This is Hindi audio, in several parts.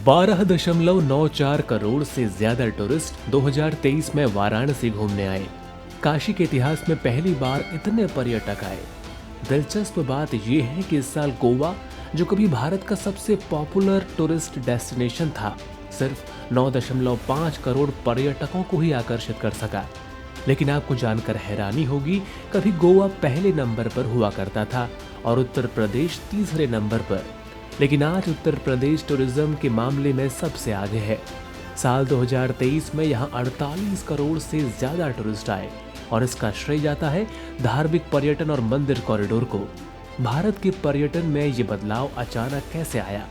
12.94 करोड़ से ज्यादा टूरिस्ट 2023 में वाराणसी घूमने आए। काशी के इतिहास में पहली बार इतने पर्यटक आए। दिलचस्प बात यह है कि इस साल गोवा, जो कभी भारत का सबसे पॉपुलर टूरिस्ट डेस्टिनेशन था, सिर्फ 9.5 करोड़ पर्यटकों को ही आकर्षित कर सका। लेकिन आपको जानकर हैरानी होगी, कभी गोवा पहले नंबर पर हुआ करता था और उत्तर प्रदेश तीसरे नंबर पर। लेकिन आज उत्तर प्रदेश टूरिज्म के मामले में सबसे आगे है। साल 2023 में यहाँ 48 करोड़ से ज्यादा टूरिस्ट आए और इसका श्रेय जाता है धार्मिक पर्यटन और मंदिर कॉरिडोर को। भारत के पर्यटन में ये बदलाव अचानक कैसे आया,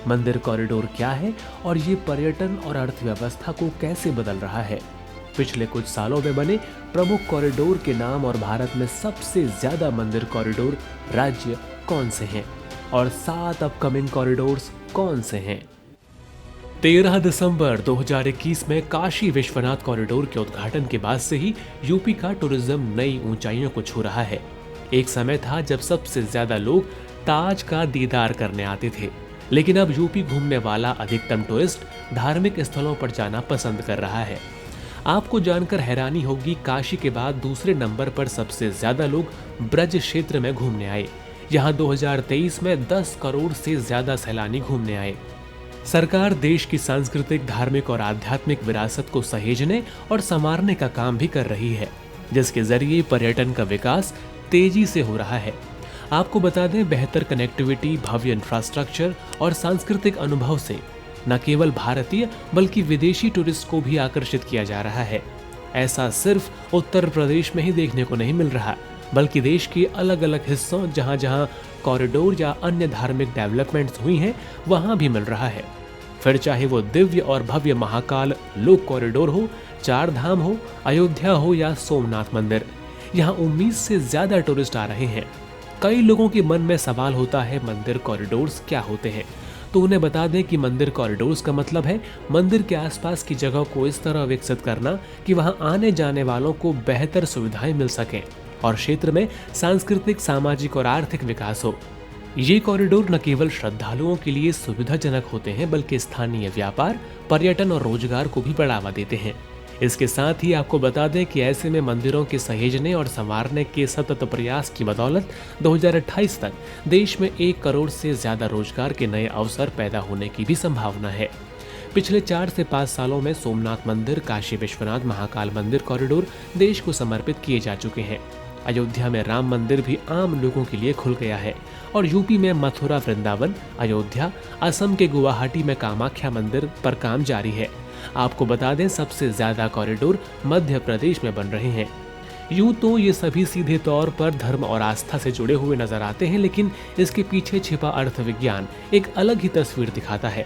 मंदिर कॉरिडोर क्या है और ये पर्यटन और अर्थव्यवस्था को कैसे बदल रहा है। पिछले कुछ सालों में बने प्रमुख कॉरिडोर के नाम और भारत में सबसे ज्यादा मंदिर कॉरिडोर राज्य कौन से हैं और 7 अपकमिंग कॉरिडोर्स कौन से हैं। 13 दिसंबर 2021 में काशी विश्वनाथ कॉरिडोर के उद्घाटन के बाद से ही यूपी का टूरिज्म नई ऊंचाइयों को छू रहा है। एक समय था जब सबसे ज्यादा लोग ताज का दीदार करने आते थे, लेकिन अब यूपी घूमने वाला अधिकतम टूरिस्ट धार्मिक स्थलों पर जाना पसंद कर रहा है। आपको जानकर हैरानी होगी, काशी के बाद दूसरे नंबर पर सबसे ज्यादा लोग ब्रज क्षेत्र में घूमने आए। यहाँ 2023 में 10 करोड़ से ज्यादा सैलानी घूमने आए। सरकार देश की सांस्कृतिक, धार्मिक और आध्यात्मिक विरासत को सहेजने और संवारने का काम भी कर रही है, जिसके जरिए पर्यटन का विकास तेजी से हो रहा है। आपको बता दें, बेहतर कनेक्टिविटी, भव्य इंफ्रास्ट्रक्चर और सांस्कृतिक अनुभव से न केवल भारतीय बल्कि विदेशी टूरिस्ट को भी आकर्षित किया जा रहा है। ऐसा सिर्फ उत्तर प्रदेश में ही देखने को नहीं मिल रहा, बल्कि देश के अलग अलग हिस्सों जहां जहां कॉरिडोर या अन्य धार्मिक डेवलपमेंट्स हुई हैं, वहां भी मिल रहा है। फिर चाहे वो दिव्य और भव्य महाकाल लोक कॉरिडोर हो, चार धाम हो, अयोध्या हो या सोमनाथ मंदिर, यहाँ उम्मीद से ज्यादा टूरिस्ट आ रहे हैं। कई लोगों के मन में सवाल होता है, मंदिर कॉरिडोर्स क्या होते हैं? तो उन्हें बता दें कि मंदिर कॉरिडोर्स का मतलब है मंदिर के आसपास की जगह को इस तरह विकसित करना कि वहां आने जाने वालों को बेहतर सुविधाएं मिल सकें और क्षेत्र में सांस्कृतिक, सामाजिक और आर्थिक विकास हो। ये कॉरिडोर न केवल श्रद्धालुओं के लिए सुविधाजनक होते हैं, बल्कि स्थानीय व्यापार, पर्यटन और रोजगार को भी बढ़ावा देते हैं। इसके साथ ही आपको बता दें कि ऐसे में मंदिरों के सहेजने और संवारने के सतत प्रयास की बदौलत 2028 तक देश में 1 करोड़ से ज्यादा रोजगार के नए अवसर पैदा होने की भी संभावना है। पिछले 4 से 5 सालों में सोमनाथ मंदिर, काशी विश्वनाथ, महाकाल मंदिर कॉरिडोर देश को समर्पित किए जा चुके हैं। अयोध्या में राम मंदिर भी आम लोगों के लिए खुल गया है और यूपी में मथुरा, वृंदावन, अयोध्या, असम के गुवाहाटी में कामाख्या मंदिर पर काम जारी है। आपको बता दें, सबसे ज्यादा कॉरिडोर मध्य प्रदेश में बन रहे हैं। यूं तो ये सभी सीधे तौर पर धर्म और आस्था से जुड़े हुए नजर आते हैं, लेकिन इसके पीछे छिपा अर्थ विज्ञान एक अलग ही तस्वीर दिखाता है।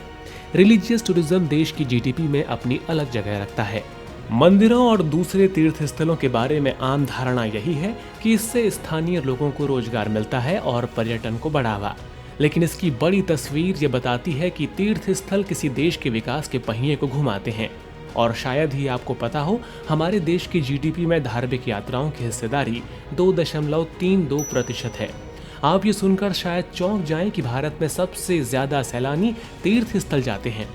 रिलीजियस टूरिज्म देश की जीडीपी में अपनी अलग जगह रखता है। मंदिरों और दूसरे तीर्थ स्थलों के बारे में आम धारणा यही है कि इससे स्थानीय लोगों को रोजगार मिलता है और पर्यटन को बढ़ावा। लेकिन इसकी बड़ी तस्वीर ये बताती है कि तीर्थ स्थल किसी देश के विकास के पहिए को घुमाते हैं। और शायद ही आपको पता हो, हमारे देश की जीडीपी में धार्मिक यात्राओं की हिस्सेदारी 2.32% है। आप ये सुनकर शायद चौंक जाएं कि भारत में सबसे ज्यादा सैलानी तीर्थ स्थल जाते हैं।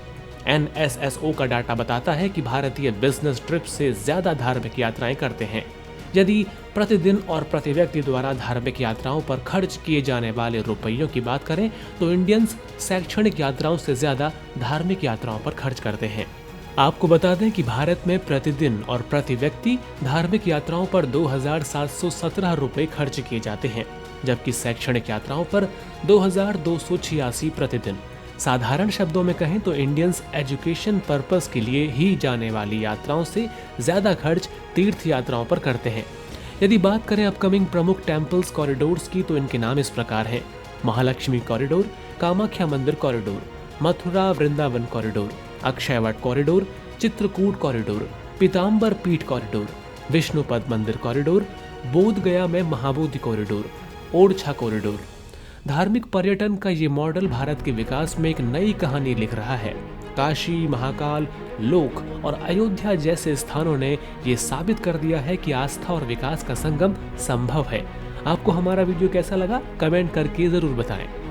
NSSO का डाटा बताता है कि भारतीय बिजनेस ट्रिप से ज्यादा धार्मिक यात्राएं करते हैं। यदि प्रतिदिन और प्रति व्यक्ति द्वारा धार्मिक यात्राओं पर खर्च किए जाने वाले रुपयों की बात करें, तो इंडियंस शैक्षणिक यात्राओं से ज्यादा धार्मिक यात्राओं पर खर्च करते हैं। आपको बता दें कि भारत में प्रतिदिन और प्रति व्यक्ति धार्मिक यात्राओं पर 2,717 रुपए खर्च किए जाते हैं, जबकि शैक्षणिक यात्राओं पर 2,286 प्रतिदिन। साधारण शब्दों में कहें तो इंडियंस एजुकेशन पर्पस के लिए ही जाने वाली यात्राओं से ज्यादा खर्च तीर्थ यात्राओं पर करते हैं। यदि बात करें अपकमिंग प्रमुख टेम्पल्स कॉरिडोर्स की, तो इनके नाम इस प्रकार हैं: महालक्ष्मी कॉरिडोर, कामाख्या मंदिर corridor, Mathura Vrindavan corridor, Akshayavat corridor, Chitrakoot corridor, Pitambara Peeth corridor, Vishnupad मंदिर कॉरिडोर, बोध गया में महाबोधि कॉरिडोर, ओरछा कॉरिडोर। धार्मिक पर्यटन का ये मॉडल भारत के विकास में एक नई कहानी लिख रहा है। काशी, महाकाल, लोक और अयोध्या जैसे स्थानों ने ये साबित कर दिया है कि आस्था और विकास का संगम संभव है। आपको हमारा वीडियो कैसा लगा, कमेंट करके जरूर बताएं।